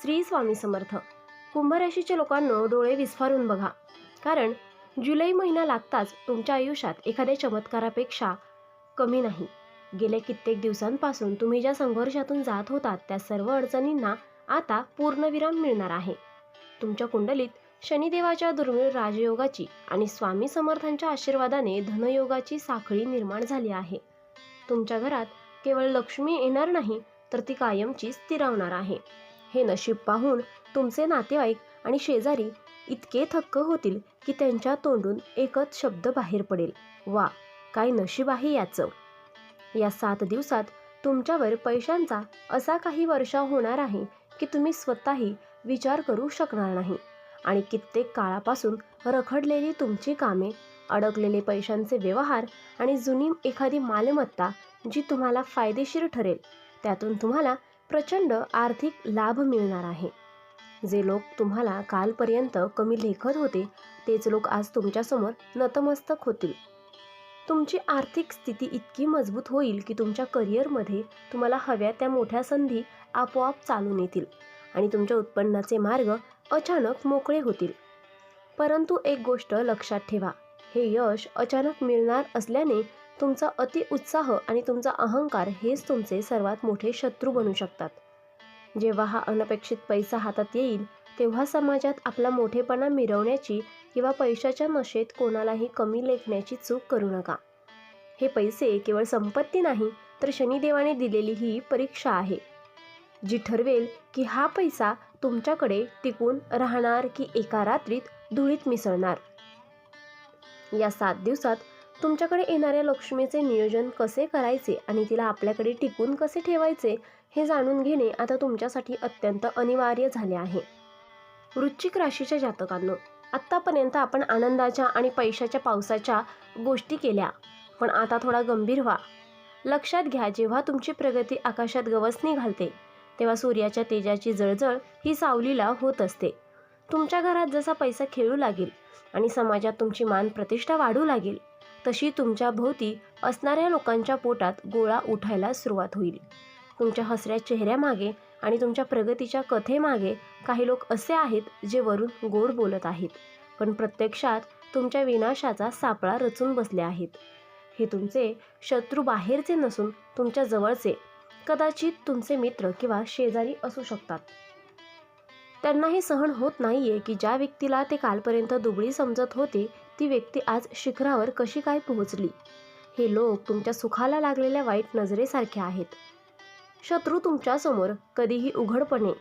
श्री स्वामी समर्थ. कुंभ राशीच्या लोकांनो, डोळे विस्फारून बघा, कारण जुलै महिना लागताच तुमच्या आयुष्यात एखाद्या चमत्कारापेक्षा कमी नाही. गेल्या कित्येक दिवसांपासून तुम्ही ज्या संघर्षातून जात होतात त्या सर्व अडचणींना आता पूर्णविराम मिळणार आहे. तुमच्या कुंडलीत शनिदेवाच्या दुर्मिळ राजयोगाची आणि स्वामी समर्थांच्या आशीर्वादाने धनयोगाची साखळी निर्माण झाली आहे. तुमच्या घरात केवळ लक्ष्मी येणार नाही, तर ती कायमची स्थिरावणार आहे. हे नशीब पाहून तुमचे नातेवाईक आणि शेजारी इतके थक्क होतील की त्यांच्या तोंडून एकच शब्द बाहेर पडेल, वा, काय नशीब आहे याचं. या 7 दिवसात तुमच्यावर पैशांचा असा काही वर्षाव होणार आहे की तुम्ही स्वतःही विचार करू शकणार नाही. आणि कित्येक काळापासून रखडलेली तुमची कामे, अडकलेले पैशांचे व्यवहार आणि जुनी एखादी मालमत्ता जी तुम्हाला फायदेशीर ठरेल, त्यातून तुम्हाला प्रचंड आर्थिक लाभ मिळणार आहे. जे लोक तुम्हाला कालपर्यंत कमी लेखत होते तेच लोक आज तुमच्यासमोर नतमस्तक होतील. तुमची आर्थिक स्थिती इतकी मजबूत होईल की तुमच्या करिअरमध्ये तुम्हाला हव्या त्या मोठ्या संधी आपोआप चालून येतील आणि तुमच्या उत्पन्नाचे मार्ग अचानक मोकळे होतील. परंतु एक गोष्ट लक्षात ठेवा, हे यश अचानक मिळणार असल्याने तुमचा अतिउत्साह आणि तुमचा अहंकार हेच तुमचे सर्वात मोठे शत्रू बनू शकतात. जेव्हा हा अनपेक्षित पैसा हातात येईल तेव्हा समाजात आपला मोठेपणा मिरवण्याची किंवा पैशाच्या नशेत कोणालाही कमी लेखण्याची चूक करू नका. हे पैसे केवळ संपत्ती नाही, तर शनिदेवाने दिलेली ही परीक्षा आहे, जी ठरवेल की हा पैसा तुमच्याकडे टिकून राहणार की एका रात्रीत धुळीत मिसळणार. या 7 दिवसात तुमच्याकडे येणाऱ्या लक्ष्मीचे नियोजन कसे करायचे आणि तिला आपल्याकडे टिकून कसे ठेवायचे हे जाणून घेणे आता तुमच्यासाठी अत्यंत अनिवार्य झाले आहे. वृश्चिक राशीच्या जातकांनो, आत्तापर्यंत आपण आनंदाच्या आणि पैशाच्या पावसाच्या गोष्टी केल्या, पण आता थोडा गंभीर व्हा. लक्षात घ्या, जेव्हा तुमची प्रगती आकाशात गवसणी घालते तेव्हा सूर्याच्या तेजाची जळजळ ही सावलीला होत असते. तुमच्या घरात जसा पैसा खेळू लागेल आणि समाजात तुमची मान प्रतिष्ठा वाढू लागेल, तशी तुमच्या भोवती असणाऱ्या लोकांच्या पोटात गोळा उठायला सुरुवात होईल. तुमच्या हसऱ्या चेहऱ्यामागे आणि तुमच्या प्रगतीच्या कथेमागे काही लोक असे आहेत जे वरून गोड बोलत आहेत, पण प्रत्यक्षात तुमच्या विनाशाचा सापळा रचून बसले आहेत. हे तुमचे शत्रू बाहेरचे नसून तुमच्या जवळचे, कदाचित तुमचे मित्र किंवा शेजारी असू शकतात. त्यांना हे सहन होत नाहीये की ज्या व्यक्तीला ते कालपर्यंत दुबळी समजत होते ती व्यक्ती आज शिखरावर कशी काय पोहोचली. हे लोक तुमच्या सुखाला लागलेल्या वाईट नजरेसारखे आहेत. शत्रू तुमच्यासमोर कधीही उघडपणे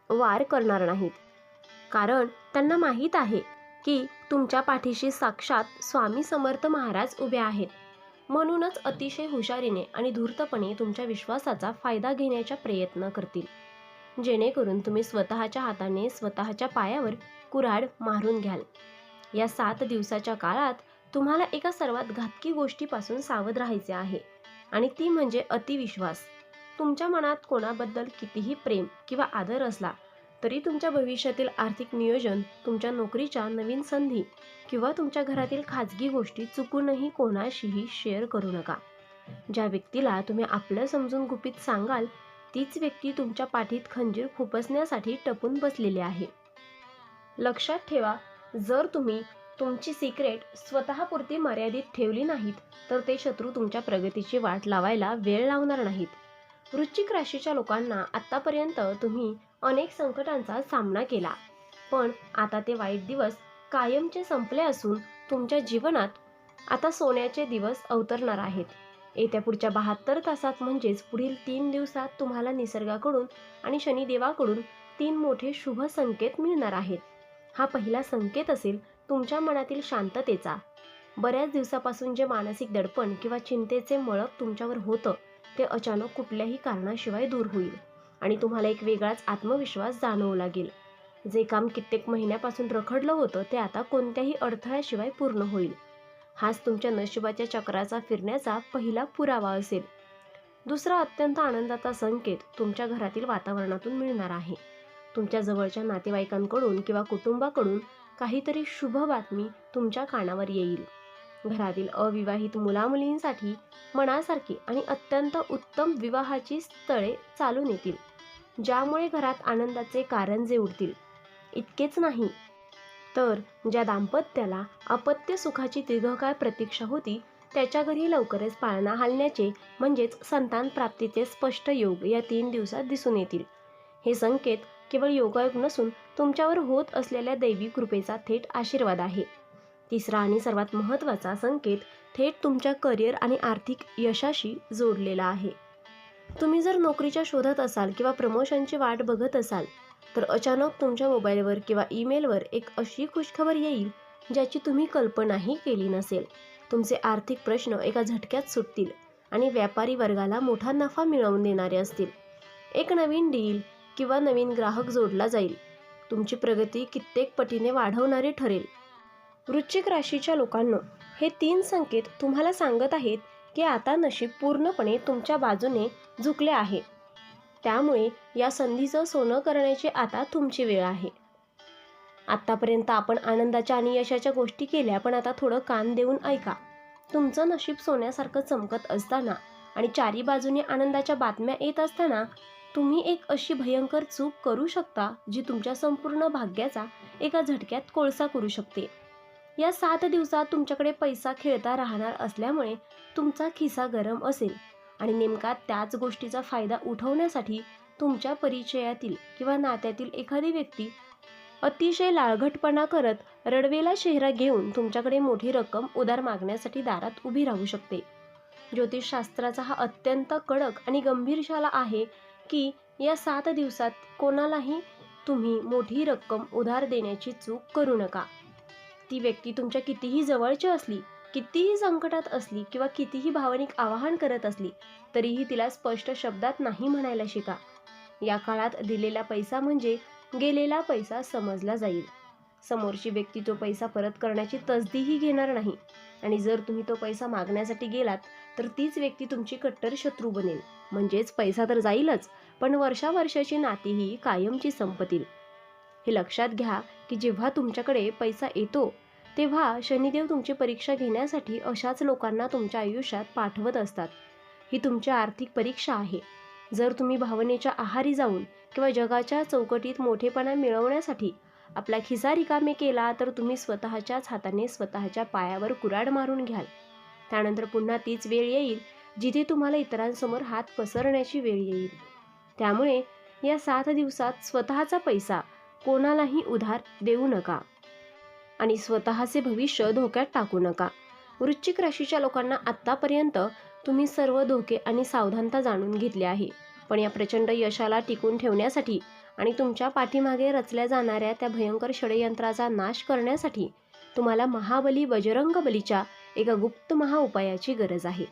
वार करणार नाहीत, कारण त्यांना माहीत आहे की तुमच्या पाठीशी साक्षात स्वामी समर्थ महाराज उभे आहेत. म्हणूनच अतिशय हुशारीने आणि धूर्तपणे तुमच्या विश्वासाचा फायदा घेण्याचा प्रयत्न करतील, जेणेकरून तुम्ही स्वतःच्या हाताने स्वतःच्या पायावर कुऱ्हाड मारून घ्याल. या 7 दिवसाच्या काळात तुम्हाला एका सर्वात घातकी गोष्टीपासून सावध राहायचे आहे, आणि ती म्हणजे अतिविश्वास. तुमच्या मनात कोणाबद्दल कितीही प्रेम किंवा आदर असला तरी तुमच्या भविष्यातील आर्थिक नियोजन, तुमच्या नोकरीच्या नवीन संधी किंवा तुमच्या घरातील खाजगी गोष्टी चुकूनही कोणाशीही शेअर करू नका. ज्या व्यक्तीला तुम्ही आपलं समजून गुपित सांगाल तीच व्यक्ती तुमच्या पाठीत खंजीर खुपसण्यासाठी टपून बसलेली आहे. लक्षात ठेवा, जर तुम्ही तुमची सिक्रेट स्वतःपुरती मर्यादित ठेवली नाहीत तर ते शत्रू तुमच्या प्रगतीची वाट लावायला वेळ लावणार नाहीत. वृश्चिक राशीच्या लोकांना, आत्तापर्यंत तुम्ही अनेक संकटांचा सामना केला, पण आता ते वाईट दिवस कायमचे संपले असून तुमच्या जीवनात आता सोन्याचे दिवस अवतरणार आहेत. येत्या पुढच्या 72 तासात म्हणजेच पुढील 3 दिवसात तुम्हाला निसर्गाकडून आणि शनिदेवाकडून 3 मोठे शुभ संकेत मिळणार आहेत. हा पहिला संकेत असेल तुमच्या मनातील शांततेचा. बऱ्याच दिवसापासून जे मानसिक दडपण किंवा चिंतेचे मळक तुमच्यावर होतं ते अचानक कुठल्याही कारणाशिवाय दूर होईल आणि तुम्हाला एक वेगळाच आत्मविश्वास जाणवू लागेल. जे काम कित्येक महिन्यापासून रखडलं होतं ते आता कोणत्याही अडथळ्याशिवाय पूर्ण होईल. हाच तुमच्या नशिबाच्या चक्राचा फिरण्याचा पहिला पुरावा असेल. दुसरा अत्यंत आनंदाचा संकेत तुमच्या घरातील वातावरणातून मिळणार आहे. तुमच्या जवळच्या नातेवाईकांकडून किंवा कुटुंबाकडून काहीतरी शुभ बातमी तुमच्या कानावर येईल. घरातील अविवाहित मुलामुलींसाठी मनासारखी आणि अत्यंत उत्तम विवाहाची स्थळे चालून येतील. ज्यामुळे घरात आनंदाचे कारंजे उडतील. इतकेच नाही तर ज्या दाम्पत्याला अपत्य सुखाची दीर्घकाळ प्रतीक्षा होती त्याच्या घरी लवकरच पाळणा हलण्याचे म्हणजेच संतान प्राप्तीचे स्पष्ट योग या 3 दिवसात दिसून येतील. हे संकेत केवळ योगायोग नसून तुमच्यावर होत असलेल्या दैवी कृपेचा थेट आशीर्वाद आहे. तिसरा आणि सर्वात महत्त्वाचा संकेत थेट तुमच्या करिअर आणि आर्थिक यशाशी जोडलेला आहे. तुम्ही जर नोकरीच्या शोधात असाल किंवा प्रमोशनची वाट बघत असाल तर अचानक तुमच्या मोबाईलवर किंवा ईमेलवर एक अशी खुशखबर येईल ज्याची तुम्ही कल्पनाही केली नसेल. तुमचे आर्थिक प्रश्न एका झटक्यात सुटतील आणि व्यापारी वर्गाला मोठा नफा मिळवून देणारे असतील. एक नवीन डील किंवा नवीन ग्राहक जोडला जाईल. तुमची प्रगती कित्येक पटीने वाढवणारी ठरेल. वृश्चिक राशीच्या लोकांनो, हे 3 संकेत तुम्हाला सांगत आहेत की आता नशीब पूर्णपणे तुमच्या बाजूने झुकले आहे. त्यामुळे या संधीचं सोनं करण्याची आता तुमची वेळ आहे. आत्तापर्यंत आपण आनंदाच्या आणि यशाच्या गोष्टी केल्या, पण आता थोडं कान देऊन ऐका. तुमचं नशीब सोन्यासारखं चमकत असताना आणि चारी बाजूने आनंदाच्या बातम्या येत असताना तुम्ही एक अशी भयंकर चूक करू शकता जी तुमच्या संपूर्ण भाग्याचा एका झटक्यात कोळसा करू शकते. या 7 दिवसात तुमच्याकडे पैसा खेळता राहणार असल्यामुळे तुमचा खिसा गरम असेल आणि नेमका त्याच गोष्टीचा फायदा उठवण्यासाठी तुमच्या परिचयातील किंवा नात्यातील एखादी व्यक्ती अतिशय लाळघटपणा करत रडवेला चेहरा घेऊन तुमच्याकडे मोठी रक्कम उधार मागण्यासाठी दारात उभी राहू शकते. ज्योतिषशास्त्राचा हा अत्यंत कडक आणि गंभीर शाला आहे की या 7 दिवसात कोणालाही तुम्ही मोठी रक्कम उधार देण्याची चूक करू नका. ती व्यक्ती तुमच्या कितीही जवळची असली, कितीही संकटात असली किंवा कितीही भावनिक आवाहन करत असली तरीही तिला स्पष्ट शब्दात नाही म्हणायला शिका. या काळात दिलेला पैसा म्हणजे गेलेला पैसा समजला जाईल. समोरची व्यक्ती तो पैसा परत करण्याची तसदीही घेणार नाही आणि जर तुम्ही तो पैसा मागण्यासाठी गेलात तर तीच व्यक्ती तुमची कट्टर शत्रू बनेल. म्हणजेच पैसा तर जाईलच, पण वर्षावर्षाची नातीही कायमची संपतील. हे लक्षात घ्या की जेव्हा तुमच्याकडे पैसा येतो तेव्हा शनिदेव तुमची परीक्षा घेण्यासाठी अशाच लोकांना तुमच्या आयुष्यात पाठवत असतात. ही तुमची आर्थिक परीक्षा आहे. जर तुम्ही भावनेच्या आहारी जाऊन किंवा जगाच्या चौकटीत मोठेपणा मिळवण्यासाठी आपला खिसा रिकामे केला तर तुम्ही स्वतःच्याच हाताने स्वतःच्या पायावर कुऱ्हाड मारून घ्याल. त्यानंतर पुन्हा तीच वेळ येईल जिथे तुम्हाला इतरांसमोर हात पसरण्याची वेळ येईल. त्यामुळे या 7 दिवसात स्वतःचा पैसा कोणालाही उधार देऊ नका आणि स्वतःचे भविष्य धोक्यात टाकू नका. वृश्चिक राशीच्या लोकांना आत्तापर्यंत तुम्ही सर्व धोके आणि सावधानता जाणून घेतली आहे, पण या प्रचंड यशाला टिकून ठेवण्यासाठी आणि तुमच्या पाठीमागे रचल्या जाणाऱ्या त्या भयंकर षडयंत्राचा नाश करण्यासाठी तुम्हाला महाबली बजरंग बलीच्या एका गुप्त महाउपायाची गरज आहे.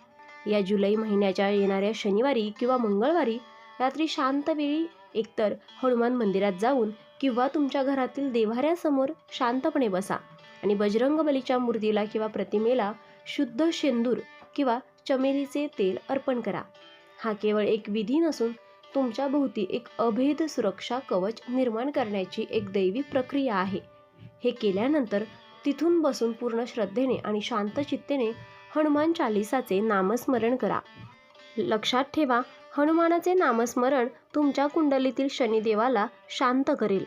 या जुलै महिन्याच्या येणाऱ्या शनिवारी किंवा मंगळवारी रात्री शांत वेळी एकतर हनुमान मंदिरात जाऊन किंवा तुमच्या घरातील देव्हाऱ्यासमोर शांतपणे बसा आणि बजरंग बलीच्या मूर्तीला किंवा प्रतिमेला शुद्ध शेंदूर किंवा चमेलीचे तेल अर्पण करा. हा केवळ एक विधी नसून तुमच्या भोवती एक अभेद सुरक्षा कवच निर्माण करण्याची एक दैवी प्रक्रिया आहे. हे केल्यानंतर तिथून बसून पूर्ण श्रद्धेने आणि शांत चित्तेने हनुमान चालिसाचे नामस्मरण करा. लक्षात ठेवा, हनुमानाचे नामस्मरण तुमच्या कुंडलीतील शनिदेवाला शांत करेल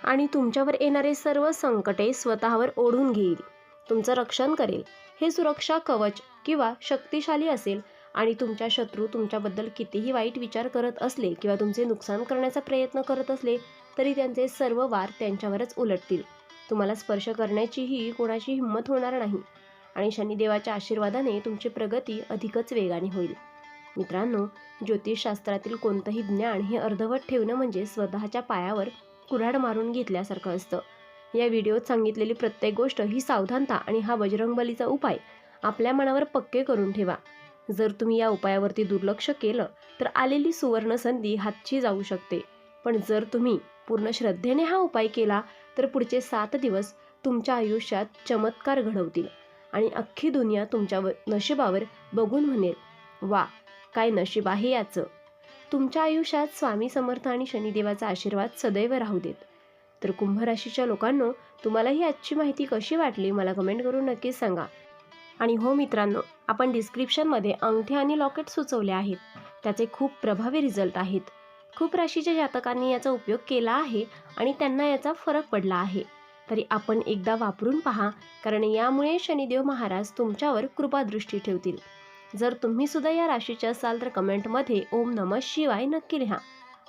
आणि तुमच्यावर येणारे सर्व संकटे स्वतःवर ओढून घेईल, तुमचं रक्षण करेल. हे सुरक्षा कवच किंवा शक्तिशाली असेल आणि तुमच्या शत्रू तुमच्याबद्दल कितीही वाईट विचार करत असले किंवा तुमचे नुकसान करण्याचा प्रयत्न करत असले तरी त्यांचे सर्व वार त्यांच्यावरच उलटतील. तुम्हाला स्पर्श करण्याचीही कोणाची हिंमत होणार नाही आणि शनिदेवाच्या आशीर्वादाने तुमची प्रगती अधिकच वेगाने होईल. मित्रांनो, ज्योतिषशास्त्रातील कोणतंही ज्ञान हे अर्धवट ठेवणं म्हणजे स्वतःच्या पायावर कुऱ्हाड मारून घेतल्यासारखं असतं. या व्हिडिओत सांगितलेली प्रत्येक गोष्ट ही सावधानता आणि हा बजरंगबलीचा उपाय आपल्या मनावर पक्के करून ठेवा. जर तुम्ही या उपायावरती दुर्लक्ष केलं तर आलेली सुवर्ण संधी हातची जाऊ शकते, पण जर तुम्ही पूर्ण श्रद्धेने हा उपाय केला तर पुढचे 7 दिवस तुमच्या आयुष्यात चमत्कार घडवतील आणि अख्खी दुनिया तुमच्या नशिबावर बघून म्हणेल, वा काय नशीब आहे याचं. तुमच्या आयुष्यात स्वामी समर्थ आणि शनिदेवाचा आशीर्वाद सदैव राहू देत. तर कुंभ राशीच्या लोकांनो, तुम्हाला ही आजची माहिती कशी वाटली मला कमेंट करून नक्कीच सांगा. आणि हो मित्रांनो, आपण डिस्क्रिप्शनमध्ये अंगठी आणि लॉकेट सुचवले आहेत, त्याचे खूप प्रभावी रिझल्ट आहेत. खूप राशीच्या जातकांनी याचा उपयोग केला आहे आणि त्यांना याचा फरक पडला आहे. तरी आपण एकदा वापरून पहा, कारण यामुळे शनिदेव महाराज तुमच्यावर कृपादृष्टी ठेवतील. जर तुम्ही सुद्धा या राशीचे असाल तर कमेंटमध्ये ओम नमः शिवाय नक्की लिहा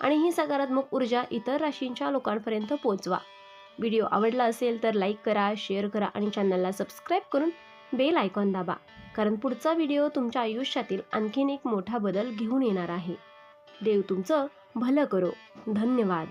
आणि ही सकारात्मक ऊर्जा इतर राशींच्या लोकांपर्यंत पोहोचवा. व्हिडिओ आवडला असेल तर लाईक करा, शेअर करा आणि चॅनलला सबस्क्राईब करून बेल आयकॉन दाबा, कारण पुढचा व्हिडिओ तुमच्या आयुष्यातील आणखीन एक मोठा बदल घेऊन येणार आहे. देव तुमचं भलं करो. धन्यवाद.